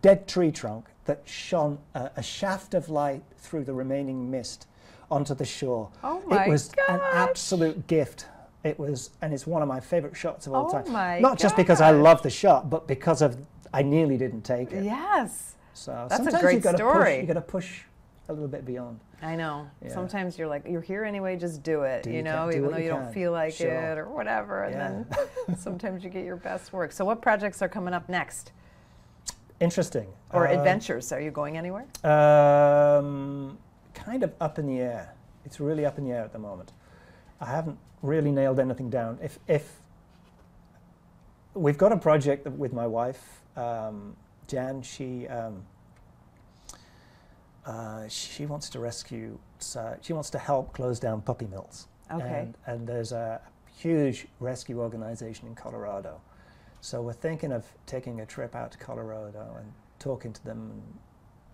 dead tree trunk that shone a shaft of light through the remaining mist onto the shore. Oh my gosh. It was an absolute gift. It was, and it's one of my favorite shots of all time. Oh my Not just because I love the shot, but because of I nearly didn't take it. Yes. So that's sometimes a great story. You got to push a little bit beyond. I know. Yeah. Sometimes you're like, you're here anyway, just do it. You know, even though you don't feel like it or whatever. And then sometimes you get your best work. So what projects are coming up next? Interesting. Or adventures? Are you going anywhere? Kind of up in the air. It's really up in the air at the moment. I haven't really nailed anything down. If we've got a project with my wife, Jan, she wants to rescue, she wants to help close down puppy mills. Okay. And there's a huge rescue organization in Colorado. So we're thinking of taking a trip out to Colorado and talking to them and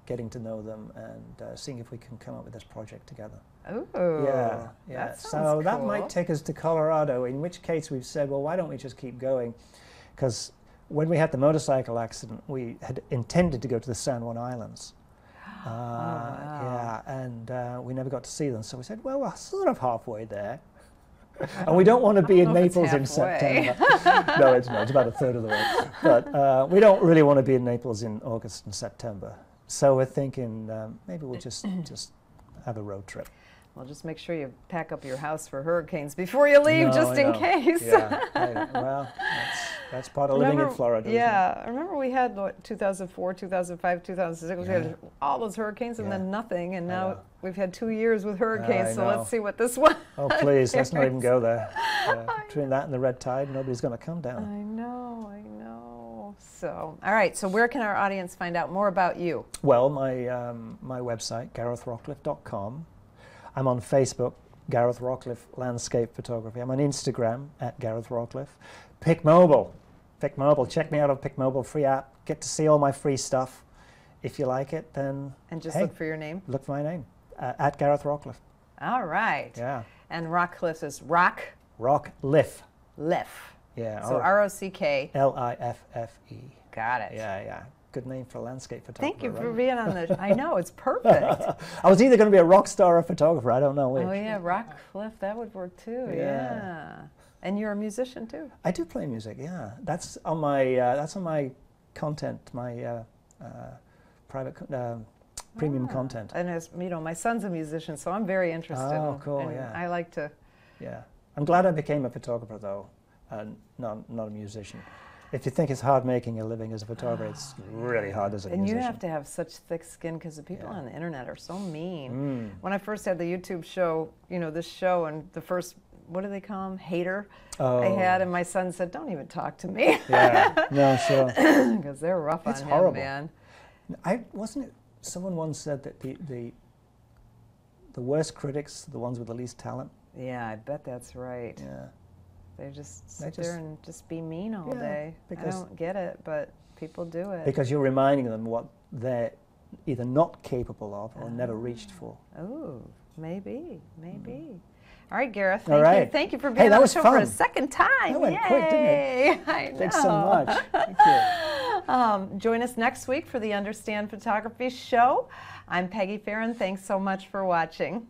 getting to know them and seeing if we can come up with this project together. Oh, yeah. That sounds so that cool. might take us to Colorado, in which case we've said, well, why don't we just keep going? Because when we had the motorcycle accident, we had intended to go to the San Juan Islands. Wow. Yeah, and we never got to see them. So we said, well, we're sort of halfway there. And we don't want to be in Naples in September. No, it's not. It's about a third of the way. But we don't really want to be in Naples in August and September. So we're thinking maybe we'll just have a road trip. Well, just make sure you pack up your house for hurricanes before you leave, just in case. Yeah, well, that's part of living in Florida. Yeah, isn't it? I remember we had 2004, 2005, 2006. We had all those hurricanes and then nothing, and now we've had 2 years with hurricanes. So let's see what this one. Oh, please, let's not even go there. Between that and the red tide, nobody's going to come down. I know. So, all right. So, where can our audience find out more about you? Well, my website, GarethRockliffe.com. I'm on Facebook, Gareth Rockliffe Landscape Photography. I'm on Instagram at Gareth Rockliffe. Pick Mobile. Check me out on Pick Mobile, free app. Get to see all my free stuff. If you like it, then and just look for your name. Look for my name at Gareth Rockliffe. All right. Yeah. And Rockliffe is Rockliffe. Liff. Yeah. So ROCK. LIFFE. Got it. Yeah. Good name for a landscape photographer. Thank you for being on the. I know, it's perfect. I was either going to be a rock star or a photographer. I don't know which. Oh yeah, Rockliffe, that would work too. Yeah. And you're a musician too. I do play music. Yeah, that's on my content, my private premium content. And as you know, my son's a musician, so I'm very interested. Oh, cool. Yeah. I like to. Yeah, I'm glad I became a photographer though, not a musician. If you think it's hard making a living as a photographer, it's really hard as a And musician. you have to have such thick skin because the people Yeah. on the internet are so mean. When I first had the YouTube show, you know, this show, and the first, what do they call them? Hater I had, and my son said, don't even talk to me. Yeah, no, sure. Because they're rough It's on horrible. him, man. Wasn't it, someone once said that the worst critics are the ones with the least talent? Yeah, I bet that's right. Yeah. They just They sit just- there and just be mean all Yeah, day. I because- don't get it, but people do it. Because you're reminding them what they're either not capable of or never reached for. Oh, maybe. All right, Gareth. All right. Thank you for Hey, being that on the was show for a fun. second time. That went quick, didn't Yay! I know. Thanks so much. Thank you. Join us next week for the Understand Photography show. I'm Peggy Farron. Thanks so much for watching.